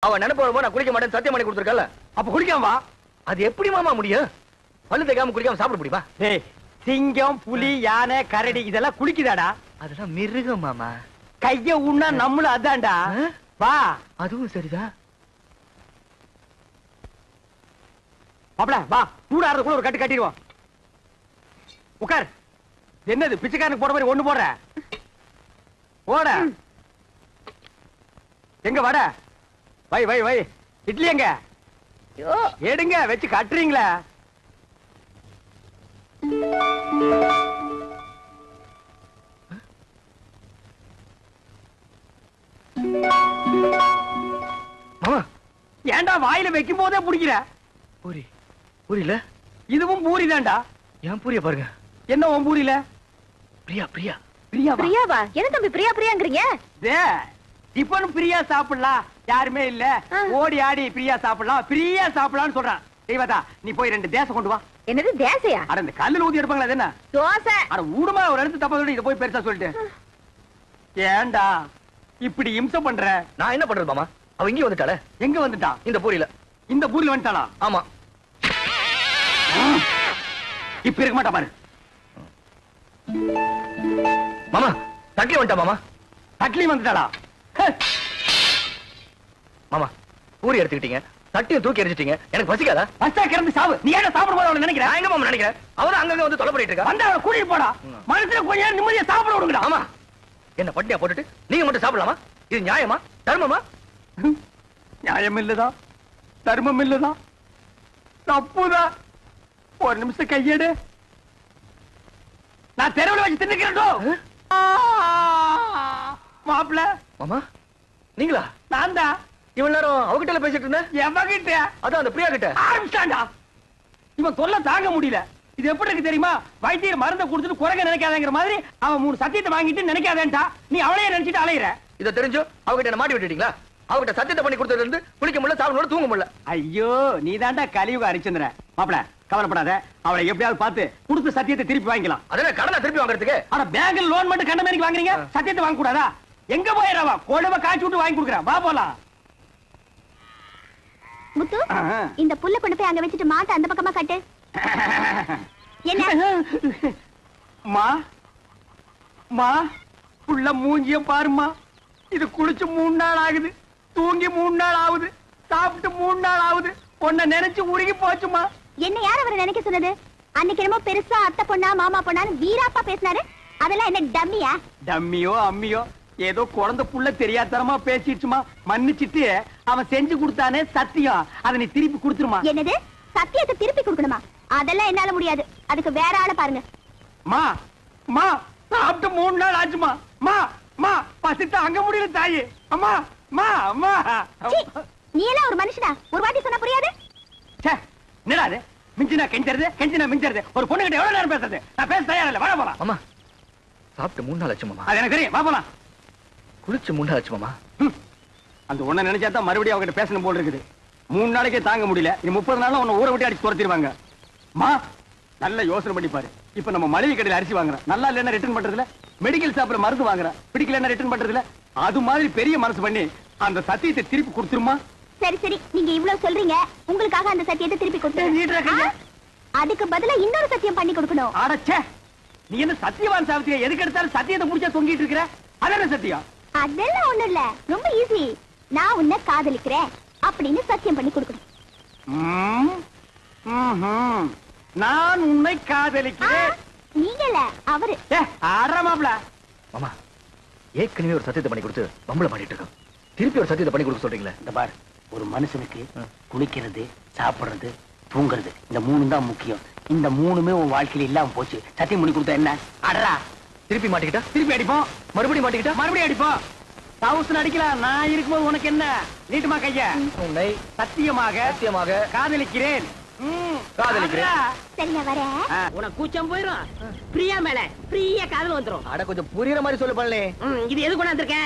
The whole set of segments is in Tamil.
அவ நினைப்பு வரும்போது நான் குளிக்க மாட்டேன் சத்தியம் பண்ணி கொடுத்துருக்கல. அப்ப குளிக்காம வா. அது எப்படி மாமா முடியும்? பல்லு தேய்க்காம குளிக்காம சாப்பிட முடியுமா? டேய், சிங்கம், புலி, யானை, கரடி இதெல்லாம் குளிக்குதாடா? அதெல்லாம் மிருகம் மாமா. கைய உண்ணா நம்மளும் அதான்டா. வா. அதுவும் சரிதான். மாப்ள வா, சூடாறதுக்குள்ள ஒரு கட்டு கட்டிடுவோம். உட்கார். என்னது பிச்சைக்காரனுக்கு போற மாதிரி ஒண்ணு போடுற? ஓட. எங்க வட? வை வை வை. இட்லி எங்க? எடுங்க வச்சு கட்டுறீங்களா? மாமா ஏன்டா வாயில வைக்கும் போதே பிடிக்கிற? பூரி. பூரியில இதுவும் பூரி தான்டா. ஏன் பூரிய பாருங்க. என்ன உன் பூரியில? பிரியா பிரியா பிரியாவா? என்ன தம்பி பிரியா பிரியாங்கறீங்க? டிபன் பிரியா சாப்பிடலாம். யாருமே இல்ல, ஓடி ஆடி பிரியா சாப்பிடலாம், பிரியா சாப்பிடலாம்னு சொல்றான். தெய்வதா, நீ போய் 2 தேசை கொண்டு வா. என்னது தேசையா? அட இந்த கல்லுல ஊத்தி எடுப்பாங்களா? என்ன தோசை? அட ஊடுமா ஒரு இடத்து தப்பா சொல்லி இத போய் பெருசா சொல்லிட்டு. ஏன்டா இப்படி இம்சை பண்ற? நான் என்ன பண்றது மாமா? அவ இங்க வந்துட்டாளே. எங்க வந்துட்டா? இந்த பூரியில. இந்த பூரியில வந்துட்டாளா? ஆமா. இப்ப இருக்க மாட்டா பாரு. மாமா தட்லி வந்துட்டா மாமா. தட்லி வந்துட்டாளா? மாமா பூரி எடுத்துக்கிட்டீங்க, தட்டியும் தூக்கி எரிஞ்சிட்டீங்க. எனக்கு பசிக்காதா? பஸ்டா கிளம்பி சாவு. நீ ஏன் சாப்பிட போற நினைக்கிற? நான் எங்க மாமா நினைக்கிறேன்? அவதான் அங்கங்க வந்து தொலை பண்ணிட்டு இருக்கா. வந்தா கூட்டிட்டு போடா. மனசுல கொஞ்ச நேரம் நிம்மதியா சாப்பிட விடுங்கடா. ஆமா. என்ன பட்டியா போட்டுட்டு நீங்க மட்டும் சாப்பிடலாமா? இது நியாயமா? தர்மமா? நியாயம் இல்லதா, தர்மம் இல்லதா, தப்புதான். ஒரு நிமிஷம் கையெடு. நான் தெருவில் வச்சு தின்னுக்கிறேன். மாப்பிள்ள. மாமா நீங்களா? நான் தான். இவ்வளவு நேரம் அவகிட்ட பேசிட்டு இருந்தேன். எவகிட்ட? அதான் அந்த பிரியா கிட்ட. ஆரம்பிச்சாண்டா. இவன் தொல்லை தாங்க முடியல. இது எப்படி இருக்கு தெரியுமா? வைத்தியர் மருந்தை கொடுத்துட்டு குறைங்க நினைக்காதங்கிற மாதிரி அவன் 3 சத்தியத்தை வாங்கிட்டு நினைக்காதேன்டா. நீ அவளையே நினைச்சிட்டு அலையிற. இதை தெரிஞ்சோ அவகிட்ட என்ன மாட்டி விட்டுட்டீங்களா? அவகிட்ட சத்தியத்தை பண்ணி கொடுத்ததுல இருந்து குளிக்க முடியல, சாப்பிட முடியல, தூங்க முடியல. ஐயோ, நீ தாண்டா கலியுக ஹரிச்சந்திரன். மாப்பிள கவலைப்படாத, அவளை எப்படியாவது பார்த்து கொடுத்த சத்தியத்தை திருப்பி வாங்கிக்கலாம். அதெல்லாம் கடனை திருப்பி வாங்குறதுக்கு? ஆனா பேங்க்ல லோன் மட்டும் கண்ட மாதிரி வாங்குறீங்க, சத்தியத்தை வாங்க கூடாதா? எங்க போயிடவா? கொழுவ காய்ச்சி விட்டு வாங்கி கொடுக்குறேன். வா போலாம். முத்து, இந்த புல்ல கொண்டு போய் அங்க வச்சுட்டு மாட்ட அந்த பக்கமா கட்டு. என்ன? மா மா புள்ள மூஞ்சிய பாருமா. இது குளிச்சு 3 நாள் ஆகுது, தூங்கி 3 நாள் ஆகுது, சாப்பிட்டு 3 நாள் ஆகுது. உன்னை நினைச்சு உருகி போச்சுமா. என்ன யார் அவரை நினைக்க சொன்னது? அன்னைக்கு என்னமோ பெருசா அத்தை பொண்ணா மாமா பொண்ணான்னு வீராப்பா பேசினாரு. அதெல்லாம் என்ன டம்மியா? டம்மியோ அம்மியோ ஏதோ குழந்தை புள்ள தெரியாதனமா பேசிடுச்சுமா. மன்னிச்சிட்டு அவன் செஞ்சு கொடுத்தானே சத்தியம், அதை நீ திருப்பி கொடுத்துருமா. என்னது? சத்தியத்தை திருப்பி கொடுக்கணுமா? அதெல்லாம் என்னால முடியாது. அதுக்கு வேற ஆளை பாருங்க. மா மா சாப்பிட்டு 3 நாள் ஆச்சுமா. மா மா பசித்து அங்க முடியல தாயி. அம்மா மா அம்மா. நீ எல்லாம் ஒரு மனுஷனா? ஒரு வாட்டி சொன்னா புரியாது? என்னடா அது? மிஞ்சினா கெஞ்சறது, கெஞ்சினா மிஞ்சறது. ஒரு பொண்ணு கிட்ட எவ்வளவு நேரம் பேசுறது? நான் பேச தயாரா இல்ல. வர போலாம். மாமா சாப்பிட்டு 3 நாள் ஆச்சு மாமா. அது எனக்கு தெரியும். வா போலாம். குளிச்சு 3 நாள் ஆச்சு மாமா. அந்த ஒண்ண நினைச்சா தான் மறுபடியும் அவகிட்ட பேசணும் போல இருக்குது. 3 நாளைக்கே தாங்க முடியல. இனி 30 நாள்ல உன்னை ஊரை விட்டு அடிச்சு துரத்திடுவாங்க. மா நல்ல யோசனை பண்ணி பாரு. இப்ப நம்ம மளிகை கடையில அரிசி வாங்குறோம், நல்லா இல்லன்னா ரிட்டர்ன் பண்றதுல, மெடிக்கல் ஷாப்ல மருந்து வாங்குறோம், பிடிக்கலன்னா ரிட்டர்ன் பண்றதுல, அது மாதிரி பெரிய மனசு பண்ணி அந்த சத்தியத்தை திருப்பி கொடுத்துருமா. சரி சரி, நீங்க இவ்வளவு சொல்றீங்க, உங்களுக்காக அந்த சத்தியத்தை திருப்பி கொடுத்துறேன். அதுக்கு பதிலா இன்னொரு சத்தியம் பண்ணி கொடுக்கணும். அடச்சே, நீ என்ன சத்தியவான் சாவித்திரியா? எதுக்கு எடுத்தாலும் சத்தியத்தை முடிச்சா தொங்கிட்டு இருக்கிற? அதான சத்தியம்? அதெல்லாம் ஒண்ணும் இல்ல, ரொம்ப ஈஸி. நான் உன்னை காதலிக்கிறேன் அப்படின்னு சத்தியம் பண்ணி கொடுக்கணும். நான் உன்னை காதலிக்கிறேன். நீங்கல அவரு. ஆறாமாப்ல. மாமா ஏற்கனவே ஒரு சத்தியத்தை பண்ணி கொடுத்து பம்பளை பண்ணிட்டு இருக்கோம். திருப்பி ஒரு சத்தியத்தை பண்ணி கொடுக்க சொல்றீங்களே. இந்த பார், ஒரு மனுஷனுக்கு குளிக்கிறது, சாப்பிடுறது, தூங்குறது, இந்த 3 தான் முக்கியம். இந்த 3மே உன் வாழ்க்கையில இல்லாம போச்சு. சத்தியம் பண்ணி கொடுத்தா என்ன? அடரா, திருப்பி மாட்டிக்கிட்டா திருப்பி அடிப்போம். மறுபடியும் மாட்டிக்கிட்டா மறுபடியும் அடிப்போம். தவுசன் அடிக்கலாம். நான் இருக்கும்போது உனக்கு என்ன? நீட்டுமா கைய. உன்னை சத்தியமாக சத்தியமாக காதலிக்கிறேன். காதலிக்கிறேன். சரி நான் வரேன். உனக்கு கூச்சம் போயிரும். பிரியா மேல பிரியா காதல் வந்துரும். அட கொஞ்சம் புரியுற மாதிரி சொல்லு பண்ணலே. இது எது கொண்டாந்துருக்க?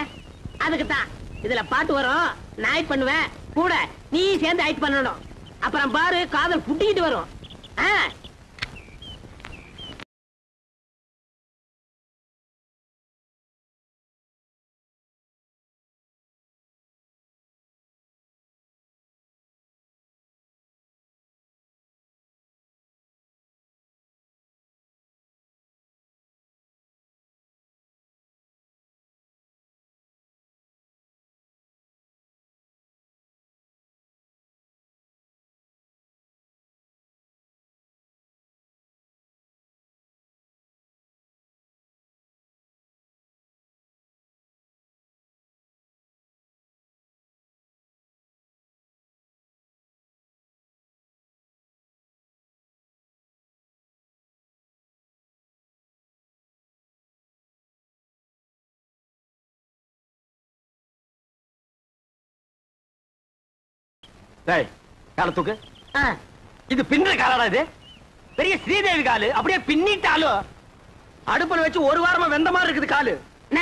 அதுக்கு தான் இதுல பாட்டு வரும், நான் ஆக்ட் பண்ணுவேன், கூட நீ சேர்ந்து ஆக்ட் பண்ணணும். அப்புறம் பாரு காதல் புட்டிக்கிட்டு வரும். டேய் கால தூக்கு. இது பின்ன காலடா இது. பெரிய ஸ்ரீதேவி காலு அப்படியே பின்னிட்டாலும் அடுப்புல வச்சு ஒரு வாரமா வெந்த மாதிரி இருக்குது காலு. என்ன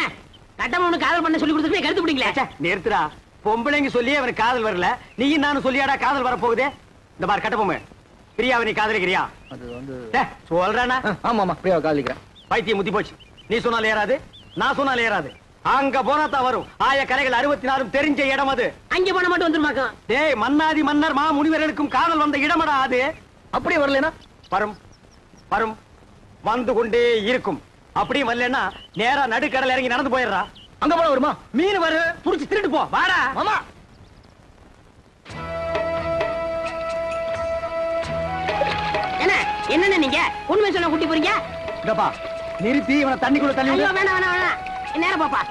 கட்டமொன்னு காதல் பண்ண சொல்லி கொடுத்துட்டு கருத்து பிடிங்களே. நிறுத்துடா. பொம்பளைங்க சொல்லி அவனுக்கு காதல் வரல, நீயும் நானும் சொல்லியாடா காதல் வர போகுதே. இந்த மாதிரி கட்டபொம்மை பிரியாவை நீ காதலிக்கிறியா? அது வந்து சொல்றானா? ஆமா ஆமா பிரியாவை காதலிக்கிறேன். பைத்தியம் முத்தி போச்சு. நீ சொன்னால ஏறாது, நான் சொன்னால ஏறாது. அங்க போனாதான் வரும். ஆய கரைகள் 64 தெரிஞ்ச இடம் அது. அங்க போன மட்டும் வந்துருமாக்கும். டேய் மன்னாதி மன்னர் மா முனிவர்களுக்கும் காதல் வந்த இடமடா அது. அப்படியே வரலனா வரும் வரும் வந்து கொண்டே இருக்கும். அப்படியே வரலன்னா நேரா நடுக்கடல் இறங்கி நடந்து போயிடுறா. அங்க போன வருமா? மீன் வரு புடிச்சு திருட்டு போ. வாடா மாமா. என்ன நீங்க உண்மை சொல்ல கூட்டி போறீங்க? இதப்பா நிறுத்தி இவனை தண்ணிக்குள்ள தள்ளி ஐயோ வேணாம் வேணாம் வேணாம். நேரம் பாப்பா.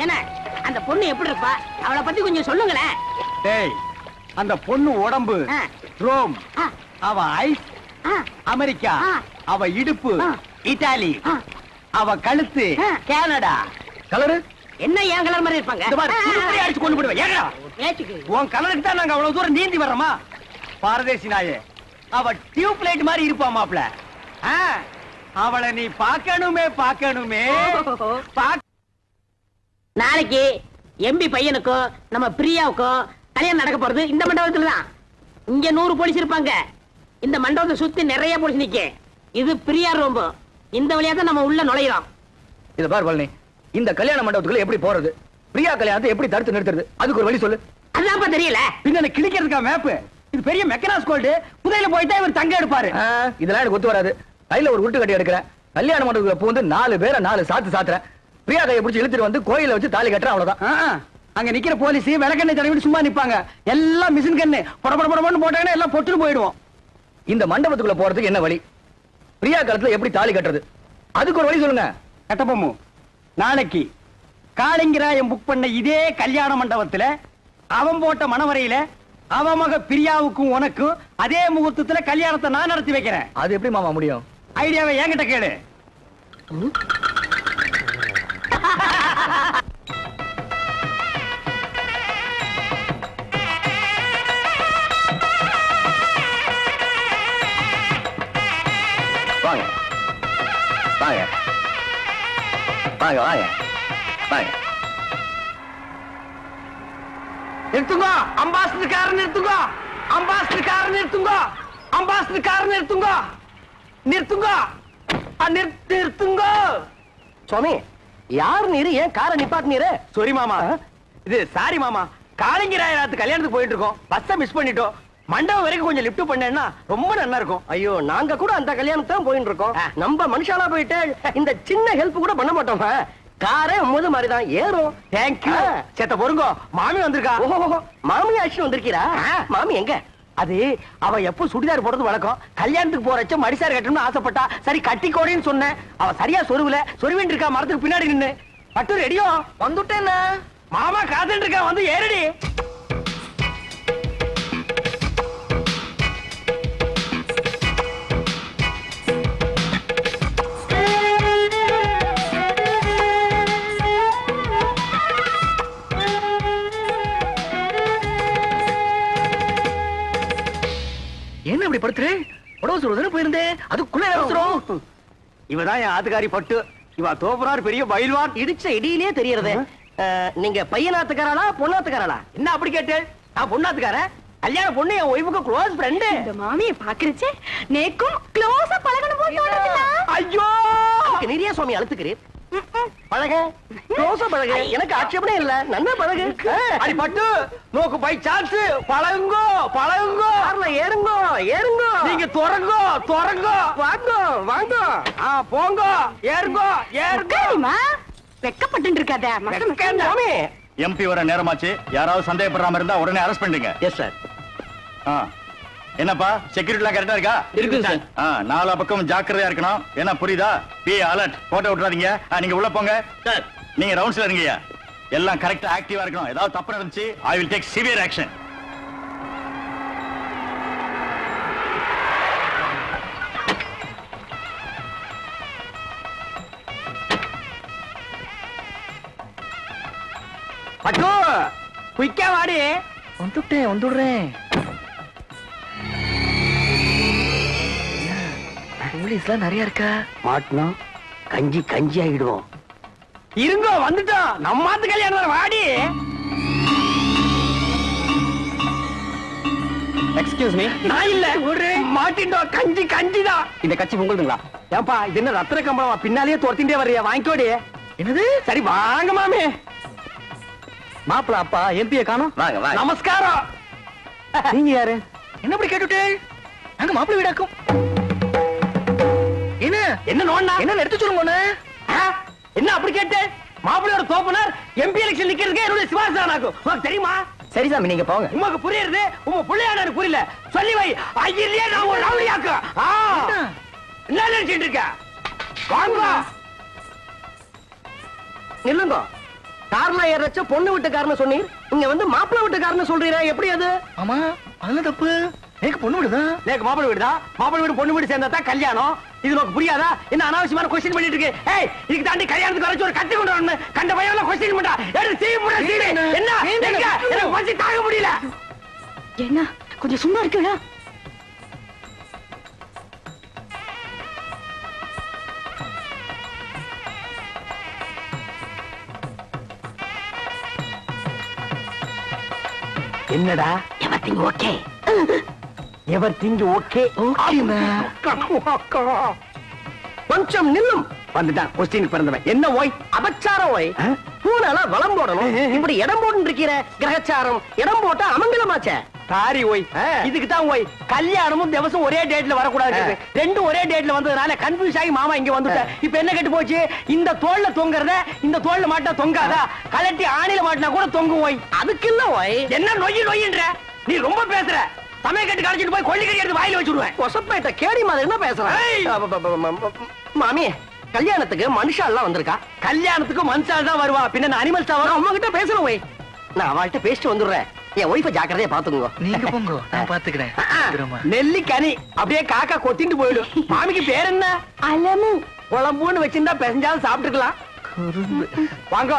என்ன அந்த பொண்ணு எப்படி இருப்பா? அவளை பத்தி கொஞ்சம் சொல்லுங்களேன். டேய் அந்த பொண்ணு உடம்பு ரோம், அவ ஐஸ் அமெரிக்கா, அவ இடுப்பு இத்தாலி, அவ கழுத்து கனடா. கலரு என்ன ஏன் கலர் மாதிரி இருப்பாங்க? இந்த மாதிரி புடிப்புடி அடிச்சு கொண்டு போடுவேன். ஏங்கடா ஏச்சுக்கு உன் கலருக்கு தான் நாங்க அவ்வளவு தூரம் நீந்தி வர்றோமா? பாரதேசி நாயே, அவ டியூப் லைட் மாதிரி இருப்பா மாப்ள. அவளை நீ பார்க்கணுமே பார்க்கணுமே. நாளைக்கு எம்பி பையனுக்கும் நம்ம பிரியாவுக்கும் கல்யாணம் நடக்க போறது இந்த மண்டபத்துல தான். இங்க 100 போலீஸ் இருப்பாங்க. இந்த மண்டபத்தை சுத்தி நிறைய போலீஸ் நிக்க. இது பிரியா ரூம். இந்த வழியா தான் நம்ம உள்ள நுழையிறோம். இத பார் பழனி, இந்த கல்யாண மண்டபத்துக்குள்ள எப்படி போறது? பிரியா கல்யாணத்தை எப்படி தடுத்து நிறுத்துறது? அதுக்கு ஒரு வழி சொல்லு. அதான்ப்பா தெரியல. பின்ன கிளிக்கிறதுக்கா மேப்பு? இது பெரிய மெக்கனாஸ் கோல்டு. புதையில போயிட்டா இவர் தங்க எடுப்பாரு. இதெல்லாம் எனக்கு ஒத்து வராது. கையில ஒரு உருட்டு கட்டி எடுக்கிறேன். கல்யாண மண்டபத்துக்குள்ள பூந்து 4 பேரை 4 சாத்து சாத்துறேன். பிரியா கையை பிடிச்சி இழுத்துட்டு வந்து கோயில வச்சு தாலி கட்டுறேன். அவ்வளவுதான். அங்க நிக்கிற போலீஸ் விளக்கெண்ணெய் தடவி சும்மா நிப்பாங்க. எல்லாம் மிஷின் கண்ணு படபடபடன்னு போட்டாங்கன்னா எல்லாம் பொட்டுன்னு போயிடுவோம். இந்த மண்டபத்துக்குள்ள போறதுக்கு என்ன வழி? பிரியா காலத்துல எப்படி தாலி கட்டுறது? அதுக்கு ஒரு வழி சொல்லுங்க. கட்டபொம்மு, நாளைக்கு காளிங்கராயம் புக் பண்ண இதே கல்யாண மண்டபத்துல அவன் போட்ட மணவரையில அவன் மக பிரியாவுக்கும் உனக்கும் அதே முகூர்த்தத்துல கல்யாணத்தை நான் நடத்தி வைக்கிறேன். அது எப்படி மாமா முடியும்? ஐடியாவை என்கிட்ட கேளு. வாங்க வாங்க வாங்க வாங்க வாங்க. நிறுத்துங்க, அம்பாசிடர் கார் நிறுத்துங்க, அம்பாசிடர் கார் நிறுத்துங்க, அம்பாசிடர் கார் நிறுத்துங்க, நிறுத்துங்க, நிறுத்துங்க. சுவாமி, யார் நீரு? ஏன் காரை நிப்பாட்டு நீரு? சாரி மாமா, இது சாரி மாமா. காளிங்கராயத்து கல்யாணத்துக்கு போயிட்டு இருக்கோம். பஸ்ஸை மிஸ் பண்ணிட்டோம். மண்டபம் வரைக்கும் கொஞ்சம் லிப்ட் பண்ணேன்னா ரொம்ப நல்லா இருக்கும். ஐயோ, நாங்க கூட அந்த கல்யாணம் தான் போயிட்டு இருக்கோம். நம்ம மனுஷாலா போயிட்டு இந்த சின்ன ஹெல்ப் கூட பண்ண மாட்டோம். காரே முது மாதிரி தான் ஏறும். தேங்க்யூ. சேத்த பொறுங்கோ, மாமி வந்திருக்கா. ஓஹோ, மாமி ஆச்சு வந்திருக்கீரா? மாமி எங்க? அது அவ எப்போ சுடிதார் போடுறது வழக்கம். கல்யாணத்துக்கு போறச்ச மடிசார் கட்டணும்னு ஆசைப்பட்டா. சரி கட்டிக்கோடின்னு சொன்னேன். அவ சரியா சொருவுல சொருவின் இருக்கா மரத்துக்கு பின்னாடி நின்னு. பட்டு ரெடியோ? வந்துட்டேன். மாமா காத்துட்டு இருக்கா, வந்து ஏறடி. என்ன இப்படி படுத்துறேன்? உடவு சொல்றதுன்னு போயிருந்தேன். அதுக்குள்ள அவசரம். இவதான் என் ஆத்துக்காரி பட்டு. இவ தோப்புறார் பெரிய பயில்வான். இடிச்ச இடியிலே தெரியறது. நீங்க பையனாத்துக்காரா பொண்ணாத்துக்காரா? என்ன அப்படி கேட்டு? நான் பொண்ணாத்துக்காரன். கல்யாண பொண்ணு என் ஒய்ஃபுக்கு க்ளோஸ் ஃப்ரெண்டு. இந்த மாமியை பாக்குறச்சே நேக்கும் க்ளோஸா பழகணும் போல தோணுதுடா. ஐயோ, நிறைய சுவாமி அழுத்துக்கிறேன். பழக க்ளோஸா பழக. எனக்கு ஆட்சேபனே இல்ல. நன்னா பழகு. அடி பட்டு, நோக்கு பை சான்ஸ். பழகுங்கோ பழகுங்கோ. கார்ல ஏறுங்கோ ஏறுங்கோ. நீங்க துறங்கோ துறங்கோ. வாங்கோ வாங்கோ. போங்க, ஏறுங்கோ ஏறுங்கோ. வெக்கப்பட்டு இருக்காத. சுவாமி, எம்பி வர நேரமாச்சு. யாராவது சந்தேகப்படுறாம இருந்தா உடனே அரெஸ்ட் பண்ணுங்க. Yes sir. என்னப்பா, செக்யூரிட்டி எல்லாம் கரெக்டா இருக்கா? இருக்கு சார். 4 பக்கம் ஜாக்கிரதையா இருக்கணும். என்ன புரியுதா? Be alert. போட்டோ விட்டுறாதீங்க. நீங்க உள்ள போங்க சார். நீங்க ரவுண்ட்ஸ்ல இருங்கய்யா. எல்லாம் கரெக்டா ஆக்டிவா இருக்கணும். ஏதாவது தப்பு நடந்துச்சு, I will take severe action. பட்டு, குயிக்கா வாடி. வந்துட்டேன் வந்துடுறேன். போலீஸ்லாம் நிறைய இருக்கா. மாட்டினா கஞ்சி கஞ்சி ஆகிடுவோம். இருங்கோ வந்துட்டோம். நம்மாத்து கல்யாணம் வாடி. Excuse me. நான் இல்ல ஒரு மாட்டிட்டோம். கஞ்சி கஞ்சிதான். இந்த கட்சி உங்களுதுங்களா? ஏன்பா இது என்ன ரத்ன கம்பளமா பின்னாலேயே துரத்திட்டே வர்றியா? வாங்கிக்கோடி. என்னது? சரி வாங்க மாமே. மாப்பிள அப்பா எம்பியை காணோம். வாங்க வாங்க. நமஸ்காரம். நீங்க யாரு? என்ன இப்படி கேட்டுட்டே? நாங்க மாப்பிள வீடாக்கும். என்ன என்ன நோண்டா? என்ன எடுத்து சொல்லுங்க ஒண்ணு. என்ன அப்படி கேட்டு? மாப்பிள்ளையோட தோப்பனார் எம்பி எலெக்ஷன் நிக்கிறதுக்கு என்னுடைய சிவாசானாக்கும் உங்களுக்கு தெரியுமா? சரி சாமி நீங்க போங்க. உமக்கு புரியுது, உங்க பிள்ளையான எனக்கு புரியல. சொல்லி வை. ஐயிலே நான் ஒரு ரவுடியாக்கு. என்ன நினைச்சிட்டு இருக்க? வாங்க. நில்லுங்க. கார்ல ஏறச்ச பொண்ணு வீட்டுக்காரன்னு சொன்னீர், இங்க வந்து மாப்பிள்ளை வீட்டுக்காரன்னு சொல்றீரா? எப்படி அது? ஆமா அது தப்பு. எனக்கு பொண்ணு வீடுதான். எனக்கு மாப்பிள்ளை வீடுதா? மாப்பிள்ளை வீடு பொண்ணு வீடு சேர்ந்தா தான் கல்யாணம். இது உனக்கு புரியாதா? என்ன அனாவசியமான கொஸ்டின் பண்ணிட்டு இருக்கு? ஏய் இதுக்கு தாண்டி கல்யாணத்துக்கு வரைச்சு ஒரு கத்தி கொண்டு வரணும். கண்ட பையன்ல கொஸ்டின் பண்றா. எடுத்து சீ புட சீ. என்ன? எனக்கு பசி தாங்க முடியல. என்ன கொஞ்சம் சும்மா இருக்கடா. என்னடா? Everything okay. Everything okay. கொஞ்சம் நில்லும். வந்துட்டான் கொஸ்டின் பிறந்தவன். என்ன ஓய்? அபச்சாரம் ஓய். பூனால வளம் போடணும். இப்படி இடம் போட்டு இருக்கிற கிரகச்சாரம் இடம் போட்டா அமங்கலமாச்சே. சாரி ஓய். இதுக்கு தான் ஓய் கல்யாணமும் திவசம் ஒரே டேட்ல வரக்கூடாது. ரெண்டும் ஒரே டேட்ல வந்ததுனால கன்ஃபியூஸ் ஆகி மாமா இங்க வந்துட்டேன். இப்ப என்ன கெட்டு போச்சு? இந்த தோல்ல தொங்கறத இந்த தோல்ல மாட்டா தொங்காதா? கலட்டி ஆணில மாட்டினா கூட தொங்கும் ஓய். அதுக்கு இல்ல ஓய். என்ன நொய்யின்ற? நீ ரொம்ப பேசுற. சமய கட்டு கழிச்சிட்டு போய் கொள்ளிக்கறி எடுத்து வாயில வச்சுடுவேன். கொசப்பேட்ட கேடி மாதிரி என்ன பேசுறேன்? மாமி கல்யாணத்துக்கு மனுஷா எல்லாம் வந்திருக்கா. கல்யாணத்துக்கு மனுஷால் தான் வருவா. பின்ன அனிமல்ஸ் தான் வரும். அம்மா கிட்ட பேசணும் ஓய். நான் அவள்கிட்ட பேசிட்டு வந்துடுறேன். என் ஒய்ஃபை ஜாக்கிரதையா பாத்துக்கோங்க. நீங்க போங்க, நான் பாத்துக்கிறேன். நெல்லி கனி அப்படியே காக்கா கொத்திட்டு போயிடும். மாமிக்கு பேர் என்ன? அலமு. குழம்புன்னு வச்சிருந்தா பெசஞ்சாலும் சாப்பிட்டுக்கலாம். வாங்க